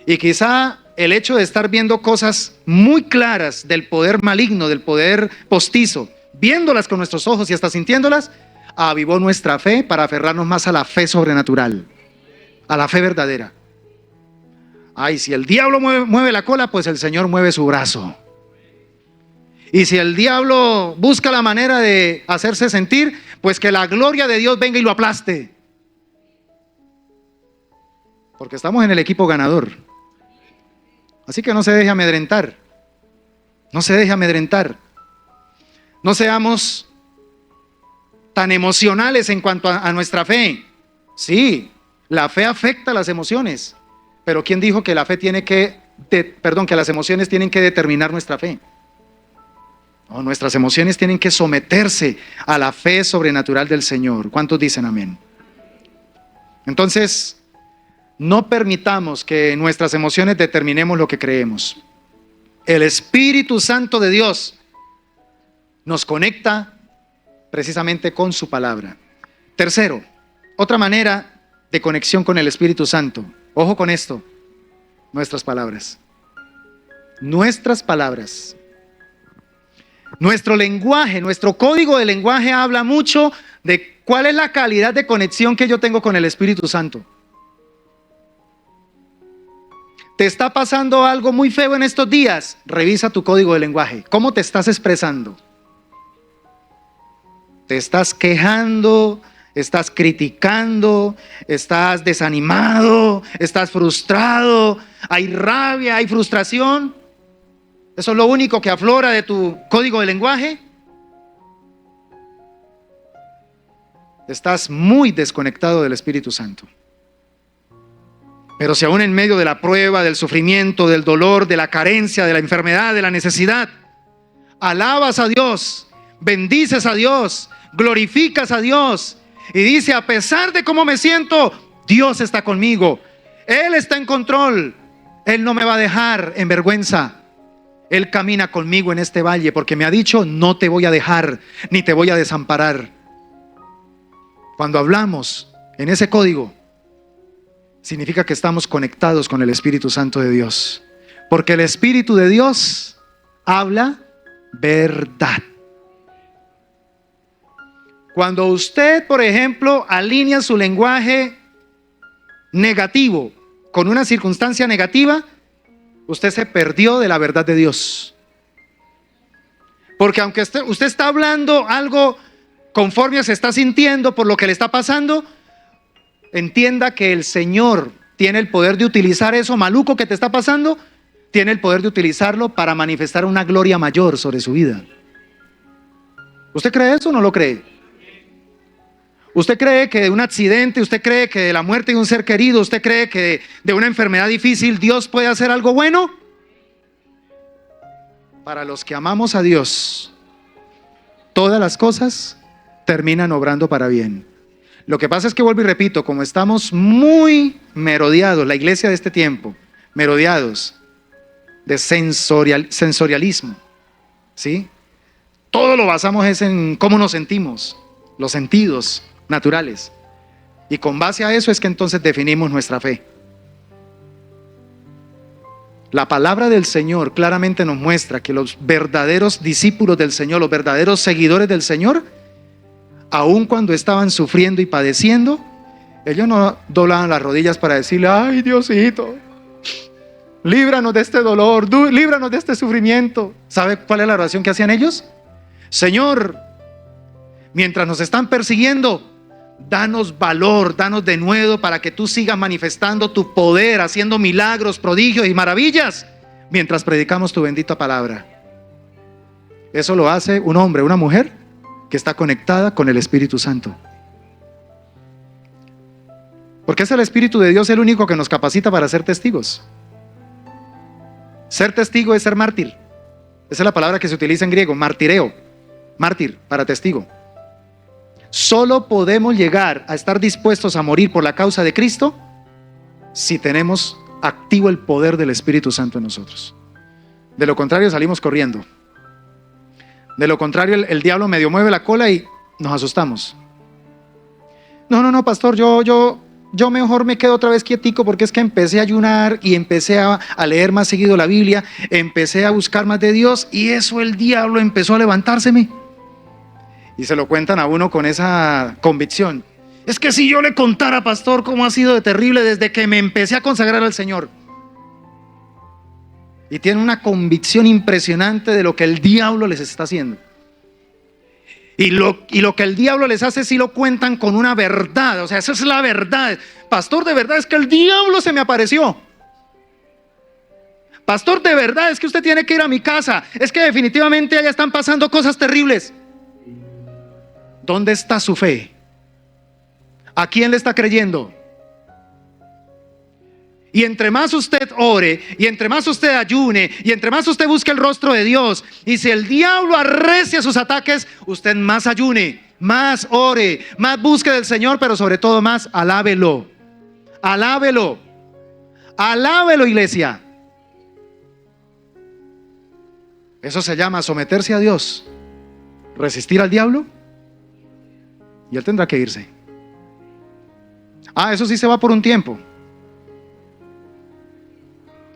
Y quizá el hecho de estar viendo cosas muy claras del poder maligno, del poder postizo, viéndolas con nuestros ojos y hasta sintiéndolas, avivó nuestra fe para aferrarnos más a la fe sobrenatural, a la fe verdadera. Ay, si el diablo mueve la cola, pues el Señor mueve su brazo. Y si el diablo busca la manera de hacerse sentir, Pues que la gloria de Dios venga y lo aplaste. Porque estamos en el equipo ganador. Así que no se deje amedrentar. No se deje amedrentar. No seamos tan emocionales en cuanto a nuestra fe. Sí, la fe afecta las emociones. Pero ¿quién dijo que la fe tiene que, que las emociones tienen que determinar nuestra fe? No, nuestras emociones tienen que someterse a la fe sobrenatural del Señor. ¿Cuántos dicen amén? Entonces, no permitamos que nuestras emociones determinemos lo que creemos. El Espíritu Santo de Dios nos conecta precisamente con su palabra. Tercero, otra manera de conexión con el Espíritu Santo. Ojo con esto, nuestras palabras. Nuestras palabras. Nuestro lenguaje, nuestro código de lenguaje habla mucho de cuál es la calidad de conexión que yo tengo con el Espíritu Santo. ¿Te está pasando algo muy feo en estos días? Revisa tu código de lenguaje. ¿Cómo te estás expresando? ¿Te estás quejando? ¿Estás criticando? ¿Estás desanimado? ¿Estás frustrado? ¿Hay rabia? ¿Hay frustración? ¿Eso es lo único que aflora de tu código de lenguaje? Estás muy desconectado del Espíritu Santo. Pero si aún en medio de la prueba, del sufrimiento, del dolor, de la carencia, de la enfermedad, de la necesidad, alabas a Dios, bendices a Dios, glorificas a Dios y dice, a pesar de cómo me siento, Dios está conmigo, Él está en control, Él no me va a dejar en vergüenza. Él camina conmigo en este valle porque me ha dicho, no te voy a dejar ni te voy a desamparar. Cuando hablamos en ese código, significa que estamos conectados con el Espíritu Santo de Dios. Porque el Espíritu de Dios habla verdad. Cuando usted, por ejemplo, alinea su lenguaje negativo con una circunstancia negativa, usted se perdió de la verdad de Dios. Porque aunque usted está hablando algo conforme se está sintiendo por lo que le está pasando, entienda que el Señor tiene el poder de utilizar eso maluco que te está pasando, tiene el poder de utilizarlo para manifestar una gloria mayor sobre su vida. ¿Usted cree eso o no lo cree? ¿Usted cree que de un accidente, usted cree que de la muerte de un ser querido, usted cree que de una enfermedad difícil Dios puede hacer algo bueno? Para los que amamos a Dios, todas las cosas terminan obrando para bien. Lo que pasa es que, vuelvo y repito, como estamos muy merodeados, la iglesia de este tiempo, merodeados de sensorialismo, ¿sí? Todo lo basamos es en cómo nos sentimos, los sentidos naturales. Y con base a eso es que entonces definimos nuestra fe. La palabra del Señor claramente nos muestra que los verdaderos discípulos del Señor, los verdaderos seguidores del Señor, aun cuando estaban sufriendo y padeciendo, ellos no doblaban las rodillas para decirle, ay Diosito, líbranos de este dolor, líbranos de este sufrimiento. ¿Sabe cuál es la oración que hacían ellos? Señor, mientras nos están persiguiendo, danos valor, danos denuedo para que tú sigas manifestando tu poder, haciendo milagros, prodigios y maravillas mientras predicamos tu bendita palabra. Eso lo hace un hombre, una mujer que está conectada con el Espíritu Santo. Porque es el Espíritu de Dios el único que nos capacita para ser testigos. Ser testigo es ser mártir. Esa es la palabra que se utiliza en griego, martireo. Mártir, para testigo. Solo podemos llegar a estar dispuestos a morir por la causa de Cristo si tenemos activo el poder del Espíritu Santo en nosotros. De lo contrario salimos corriendo. De lo contrario el diablo medio mueve la cola y nos asustamos. No, pastor, yo mejor me quedo otra vez quietico porque es que empecé a ayunar y empecé a leer más seguido la Biblia, empecé a buscar más de Dios y eso el diablo empezó a levantárseme. Y se lo cuentan a uno con esa convicción. Es que si yo le contara, pastor, cómo ha sido de terrible desde que me empecé a consagrar al Señor. Y tienen una convicción impresionante de lo que el diablo les está haciendo. Y lo que el diablo les hace sí lo cuentan con una verdad. O sea, esa es la verdad. Pastor, de verdad es que el diablo se me apareció. Pastor, de verdad es que usted tiene que ir a mi casa. Es que definitivamente allá están pasando cosas terribles. ¿Dónde está su fe? ¿A quién le está creyendo? Y entre más usted ore, y entre más usted ayune, y entre más usted busque el rostro de Dios, y si el diablo arrecia sus ataques, usted más ayune, más ore, más busque del Señor, pero sobre todo más alábelo. Alábelo. Alábelo, iglesia. Eso se llama someterse a Dios, resistir al diablo, y él tendrá que irse. Eso sí se va por un tiempo.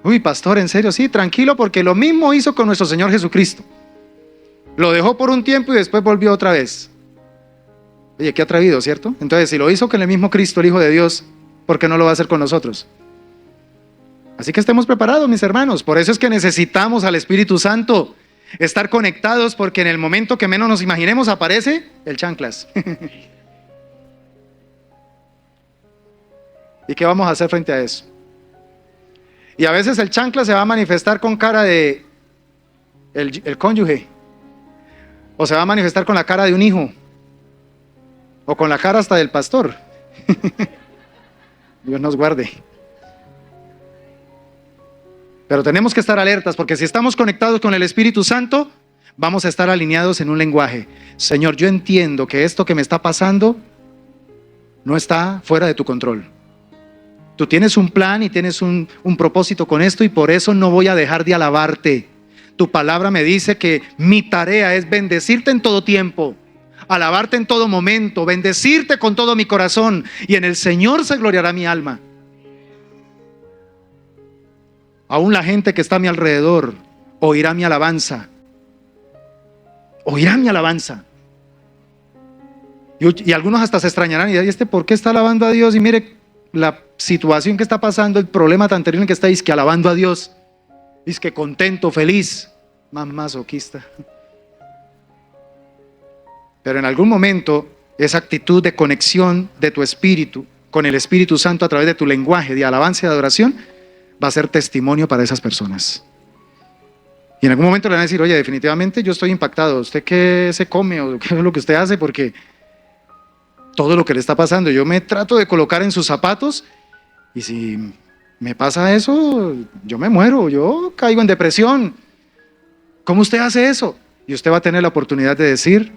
Uy, pastor, en serio, sí, tranquilo, porque lo mismo hizo con nuestro Señor Jesucristo. Lo dejó por un tiempo y después volvió otra vez. Oye, qué atrevido, ¿cierto? Entonces, si lo hizo con el mismo Cristo, el Hijo de Dios, ¿por qué no lo va a hacer con nosotros? Así que estemos preparados, mis hermanos. Por eso es que necesitamos al Espíritu Santo, estar conectados, porque en el momento que menos nos imaginemos aparece el chanclas. ¿Y qué vamos a hacer frente a eso? Y a veces el chancla se va a manifestar con cara de el cónyuge, o se va a manifestar con la cara de un hijo, o con la cara hasta del pastor. Dios nos guarde. Pero tenemos que estar alertas, porque si estamos conectados con el Espíritu Santo, vamos a estar alineados en un lenguaje. Señor, yo entiendo que esto que me está pasando no está fuera de tu control. Tú tienes un plan y tienes un propósito con esto, y por eso no voy a dejar de alabarte. Tu palabra me dice que mi tarea es bendecirte en todo tiempo, alabarte en todo momento, bendecirte con todo mi corazón, y en el Señor se gloriará mi alma. Aún la gente que está a mi alrededor oirá mi alabanza. Oirá mi alabanza. Y algunos hasta se extrañarán y dirán, ¿por qué está alabando a Dios? Y mire la situación que está pasando, el problema tan terrible que está, es que alabando a Dios, es que contento, feliz, más masoquista. Pero en algún momento esa actitud de conexión de tu espíritu con el Espíritu Santo a través de tu lenguaje de alabanza y de adoración va a ser testimonio para esas personas. Y en algún momento le van a decir, oye, definitivamente yo estoy impactado. ¿Usted qué se come o qué es lo que usted hace? Porque todo lo que le está pasando, yo me trato de colocar en sus zapatos, y si me pasa eso, yo me muero, yo caigo en depresión. ¿Cómo usted hace eso? Y usted va a tener la oportunidad de decir,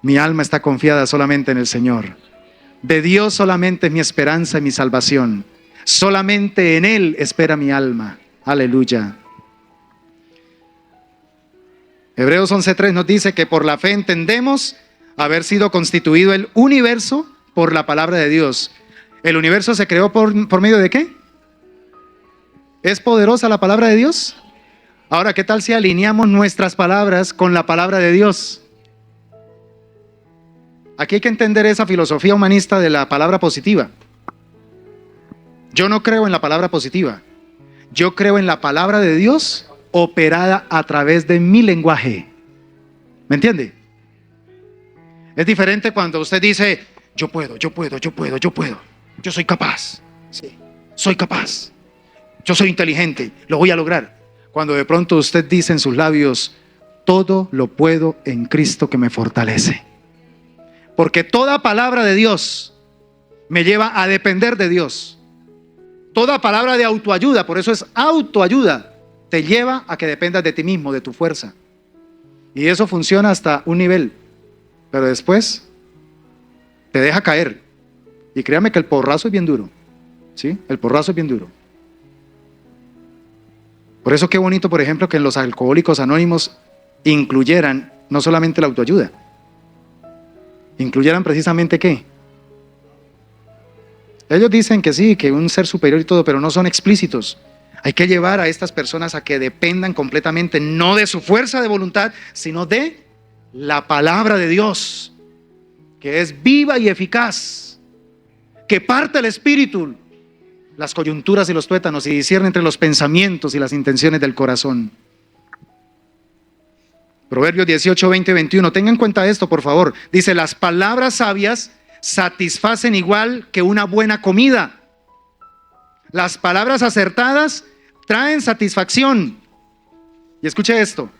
mi alma está confiada solamente en el Señor. De Dios solamente es mi esperanza y mi salvación. Solamente en Él espera mi alma. Aleluya. Hebreos 11:3 nos dice que por la fe entendemos haber sido constituido el universo por la palabra de Dios. ¿El universo se creó por medio de qué? ¿Es poderosa la palabra de Dios? Ahora, ¿qué tal si alineamos nuestras palabras con la palabra de Dios? Aquí hay que entender esa filosofía humanista de la palabra positiva. Yo no creo en la palabra positiva. Yo creo en la palabra de Dios operada a través de mi lenguaje. ¿Me entiende? Es diferente cuando usted dice, yo puedo. Yo soy capaz. Sí, soy capaz. Yo soy inteligente, lo voy a lograr. Cuando de pronto usted dice en sus labios, todo lo puedo en Cristo que me fortalece. Porque toda palabra de Dios me lleva a depender de Dios. Toda palabra de autoayuda, por eso es autoayuda, te lleva a que dependas de ti mismo, de tu fuerza. Y eso funciona hasta un nivel, pero después te deja caer. Y créame que el porrazo es bien duro. ¿Sí? El porrazo es bien duro. Por eso qué bonito, por ejemplo, que en los alcohólicos anónimos incluyeran no solamente la autoayuda, incluyeran precisamente ¿qué? Ellos dicen que sí, que un ser superior y todo, pero no son explícitos. Hay que llevar a estas personas a que dependan completamente, no de su fuerza de voluntad, sino de la palabra de Dios, que es viva y eficaz, que parte el espíritu, las coyunturas y los tuétanos, y discierne entre los pensamientos y las intenciones del corazón. Proverbios 18, 20, 21. Tengan en cuenta esto, por favor. Dice, las palabras sabias satisfacen igual que una buena comida. Las palabras acertadas traen satisfacción. Y escuche esto.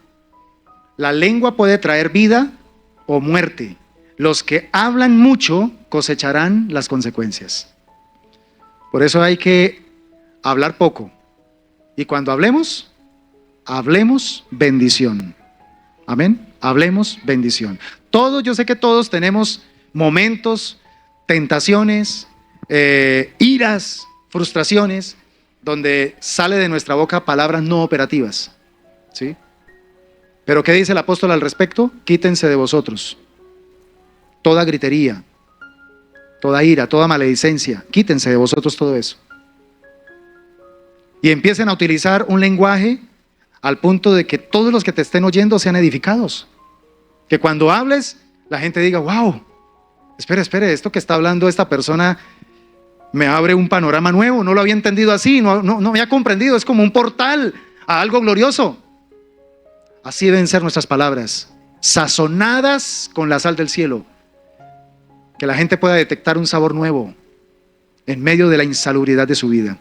La lengua puede traer vida o muerte. Los que hablan mucho cosecharán las consecuencias. Por eso hay que hablar poco. Y cuando hablemos, hablemos bendición. Amén. Hablemos bendición. Todos, yo sé que todos tenemos momentos, tentaciones, iras, frustraciones, donde sale de nuestra boca palabras no operativas. ¿Sí? Pero ¿qué dice el apóstol al respecto? Quítense de vosotros toda gritería, toda ira, toda maledicencia. Quítense de vosotros todo eso. Y empiecen a utilizar un lenguaje al punto de que todos los que te estén oyendo sean edificados. Que cuando hables, la gente diga, wow, espere, esto que está hablando esta persona me abre un panorama nuevo, no lo había entendido así, no me había comprendido, es como un portal a algo glorioso. Así deben ser nuestras palabras, sazonadas con la sal del cielo, que la gente pueda detectar un sabor nuevo en medio de la insalubridad de su vida.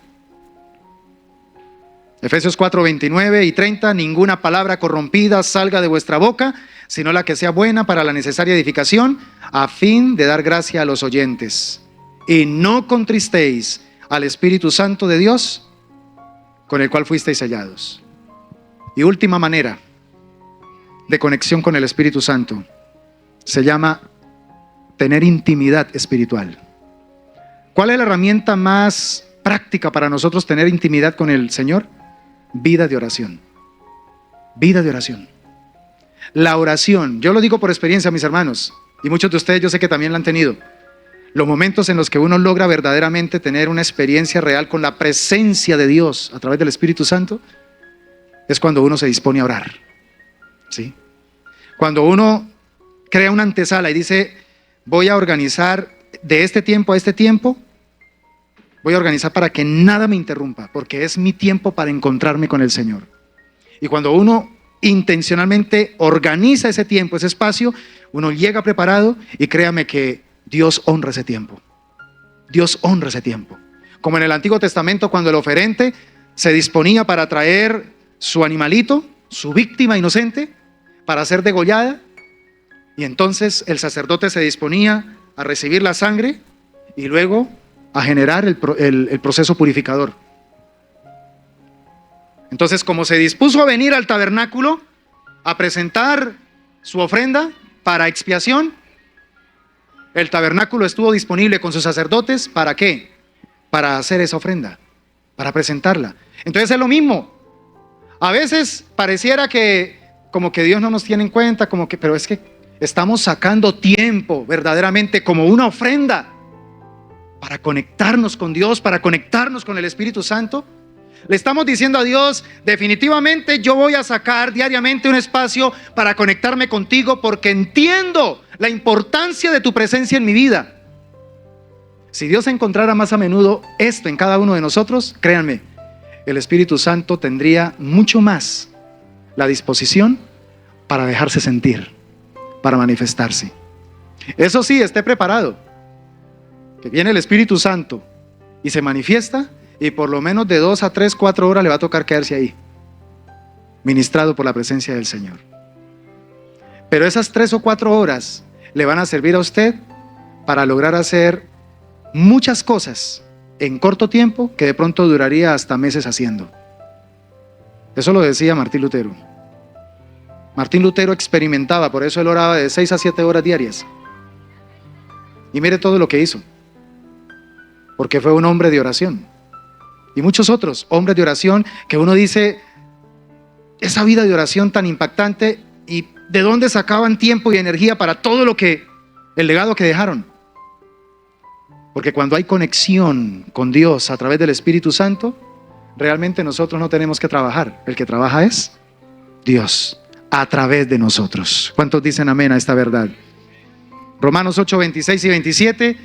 Efesios 4, 29 y 30, ninguna palabra corrompida salga de vuestra boca, sino la que sea buena para la necesaria edificación, a fin de dar gracia a los oyentes. Y no contristéis al Espíritu Santo de Dios, con el cual fuisteis sellados. Y última manera de conexión con el Espíritu Santo, se llama tener intimidad espiritual. ¿Cuál es la herramienta más práctica para nosotros tener intimidad con el Señor? Vida de oración. Vida de oración. La oración, yo lo digo por experiencia, mis hermanos, y muchos de ustedes yo sé que también la han tenido. Los momentos en los que uno logra verdaderamente tener una experiencia real con la presencia de Dios a través del Espíritu Santo, es cuando uno se dispone a orar. ¿Sí? Cuando uno crea una antesala y dice, voy a organizar de este tiempo a este tiempo, voy a organizar para que nada me interrumpa, porque es mi tiempo para encontrarme con el Señor. Y cuando uno intencionalmente organiza ese tiempo, ese espacio, uno llega preparado y créame que Dios honra ese tiempo. Dios honra ese tiempo. Como en el Antiguo Testamento, cuando el oferente se disponía para traer su animalito, su víctima inocente, para ser degollada, y entonces el sacerdote se disponía a recibir la sangre y luego a generar el proceso purificador. Entonces, como se dispuso a venir al tabernáculo a presentar su ofrenda para expiación, el tabernáculo estuvo disponible con sus sacerdotes. ¿Para qué? Para hacer esa ofrenda, para presentarla. Entonces es lo mismo. A veces pareciera que como que Dios no nos tiene en cuenta, pero es que estamos sacando tiempo verdaderamente como una ofrenda para conectarnos con Dios, para conectarnos con el Espíritu Santo. Le estamos diciendo a Dios, definitivamente yo voy a sacar diariamente un espacio para conectarme contigo porque entiendo la importancia de tu presencia en mi vida. Si Dios encontrara más a menudo esto en cada uno de nosotros, créanme, el Espíritu Santo tendría mucho más la disposición para dejarse sentir, para manifestarse. Eso sí, esté preparado, que viene el Espíritu Santo y se manifiesta, y por lo menos de 2 a 3, 4 horas le va a tocar quedarse ahí, ministrado por la presencia del Señor. Pero esas 3 o 4 horas le van a servir a usted para lograr hacer muchas cosas en corto tiempo que de pronto duraría hasta meses haciendo. Eso lo decía Martín Lutero. Martín Lutero experimentaba, por eso él oraba de 6 a 7 horas diarias. Y mire todo lo que hizo, porque fue un hombre de oración. Y muchos otros hombres de oración que uno dice, esa vida de oración tan impactante, y de dónde sacaban tiempo y energía para todo el legado que dejaron. Porque cuando hay conexión con Dios a través del Espíritu Santo, realmente nosotros no tenemos que trabajar. El que trabaja es Dios a través de nosotros. ¿Cuántos dicen amén a esta verdad? Romanos 8, 26 y 27.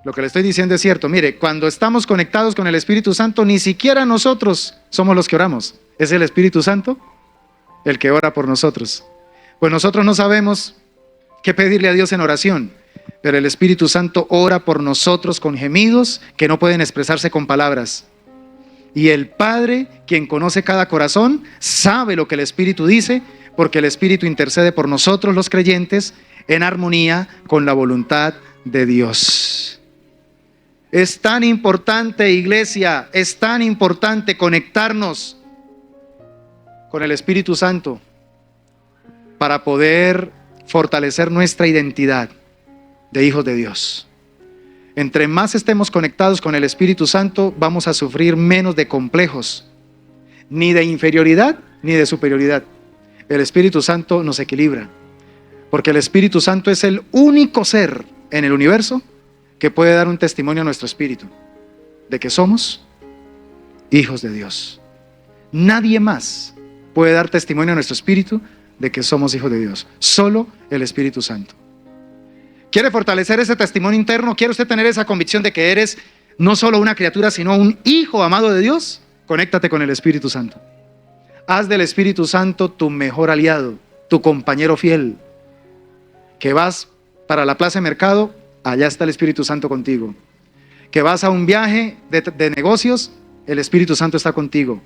Lo que le estoy diciendo es cierto. Mire, cuando estamos conectados con el Espíritu Santo, ni siquiera nosotros somos los que oramos. Es el Espíritu Santo el que ora por nosotros. Pues nosotros no sabemos qué pedirle a Dios en oración, pero el Espíritu Santo ora por nosotros con gemidos que no pueden expresarse con palabras. Y el Padre, quien conoce cada corazón, sabe lo que el Espíritu dice, porque el Espíritu intercede por nosotros los creyentes en armonía con la voluntad de Dios. Es tan importante, iglesia, es tan importante conectarnos con el Espíritu Santo para poder fortalecer nuestra identidad de hijos de Dios. Entre más estemos conectados con el Espíritu Santo, vamos a sufrir menos de complejos, ni de inferioridad, ni de superioridad. El Espíritu Santo nos equilibra, porque el Espíritu Santo es el único ser en el universo que puede dar un testimonio a nuestro espíritu de que somos hijos de Dios. Nadie más puede dar testimonio a nuestro espíritu de que somos hijos de Dios. Solo el Espíritu Santo. ¿Quiere fortalecer ese testimonio interno? ¿Quiere usted tener esa convicción de que eres no solo una criatura, sino un hijo amado de Dios? Conéctate con el Espíritu Santo. Haz del Espíritu Santo tu mejor aliado, tu compañero fiel. Que vas para la plaza de mercado, allá está el Espíritu Santo contigo. Que vas a un viaje de negocios, el Espíritu Santo está contigo.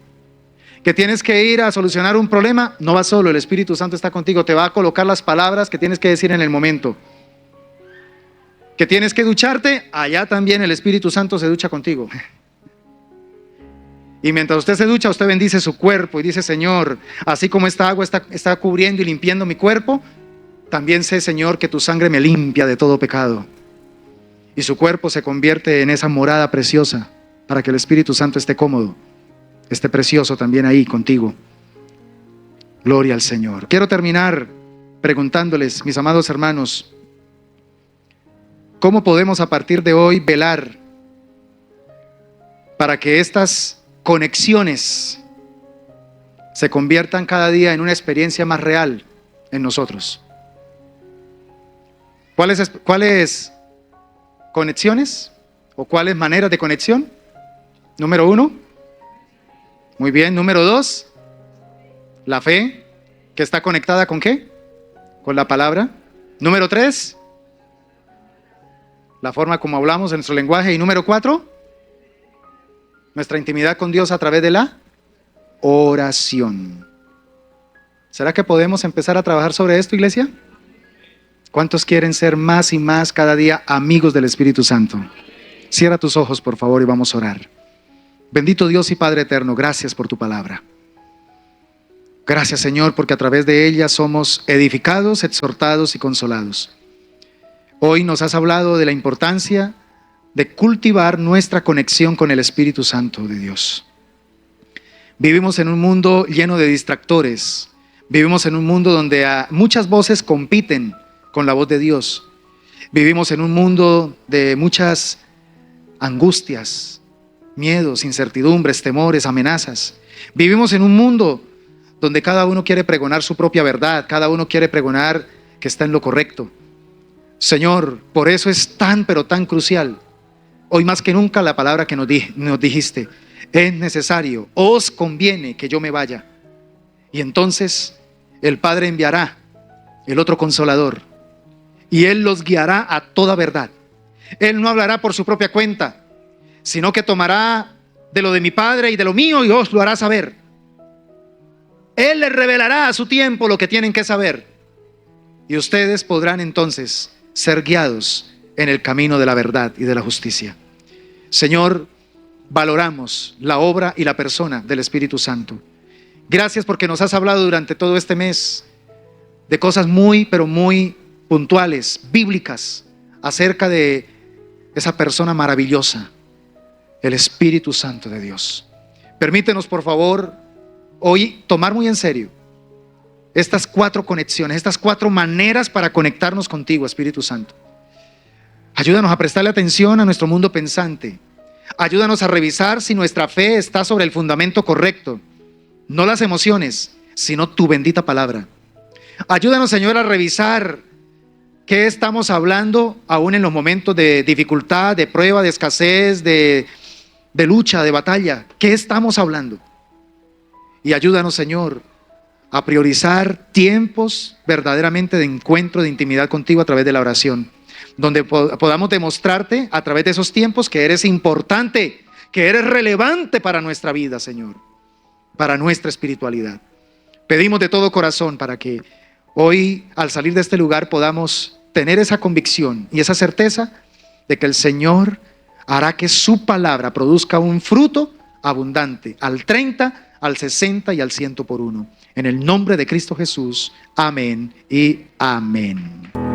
Que tienes que ir a solucionar un problema, no vas solo, el Espíritu Santo está contigo, te va a colocar las palabras que tienes que decir en el momento. Que tienes que ducharte, allá también el Espíritu Santo se ducha contigo. Y mientras usted se ducha, usted bendice su cuerpo y dice: Señor, así como esta agua está cubriendo y limpiando mi cuerpo, también sé, Señor, que tu sangre me limpia de todo pecado. Y su cuerpo se convierte en esa morada preciosa para que el Espíritu Santo esté cómodo, esté precioso también ahí contigo. Gloria al Señor. Quiero terminar preguntándoles, mis amados hermanos, ¿cómo podemos a partir de hoy velar para que estas conexiones se conviertan cada día en una experiencia más real en nosotros? ¿Cuáles conexiones o cuáles maneras de conexión? Número 1. Muy bien. Número 2. La fe, que está conectada ¿con qué? Con la palabra. Número 3. La forma como hablamos en nuestro lenguaje. Y número 4, nuestra intimidad con Dios a través de la oración. ¿Será que podemos empezar a trabajar sobre esto, iglesia? ¿Cuántos quieren ser más y más cada día amigos del Espíritu Santo? Cierra tus ojos, por favor, y vamos a orar. Bendito Dios y Padre eterno, gracias por tu palabra. Gracias, Señor, porque a través de ella somos edificados, exhortados y consolados. Hoy nos has hablado de la importancia de cultivar nuestra conexión con el Espíritu Santo de Dios. Vivimos en un mundo lleno de distractores. Vivimos en un mundo donde muchas voces compiten con la voz de Dios. Vivimos en un mundo de muchas angustias, miedos, incertidumbres, temores, amenazas. Vivimos en un mundo donde cada uno quiere pregonar su propia verdad, cada uno quiere pregonar que está en lo correcto. Señor, por eso es tan, pero tan crucial, hoy más que nunca, la palabra que nos dijiste: es necesario, os conviene que yo me vaya. Y entonces el Padre enviará el otro Consolador, y Él los guiará a toda verdad. Él no hablará por su propia cuenta, sino que tomará de lo de mi Padre y de lo mío y os lo hará saber. Él les revelará a su tiempo lo que tienen que saber, y ustedes podrán entonces ser guiados en el camino de la verdad y de la justicia. Señor, valoramos la obra y la persona del Espíritu Santo. Gracias porque nos has hablado durante todo este mes de cosas muy, pero muy puntuales, bíblicas, acerca de esa persona maravillosa, el Espíritu Santo de Dios. Permítenos, por favor, hoy tomar muy en serio estas 4 conexiones, estas 4 maneras para conectarnos contigo, Espíritu Santo. Ayúdanos a prestarle atención a nuestro mundo pensante. Ayúdanos a revisar si nuestra fe está sobre el fundamento correcto, no las emociones, sino tu bendita palabra. Ayúdanos, Señor, a revisar qué estamos hablando aún en los momentos de dificultad, de prueba, de escasez, de lucha, de batalla. ¿Qué estamos hablando? Y ayúdanos, Señor, a priorizar tiempos verdaderamente de encuentro, de intimidad contigo a través de la oración, donde podamos demostrarte a través de esos tiempos que eres importante, que eres relevante para nuestra vida, Señor, para nuestra espiritualidad. Pedimos de todo corazón para que hoy, al salir de este lugar, podamos tener esa convicción y esa certeza de que el Señor hará que su palabra produzca un fruto abundante, al 30, al 60 y al 100 por uno. En el nombre de Cristo Jesús, amén y amén.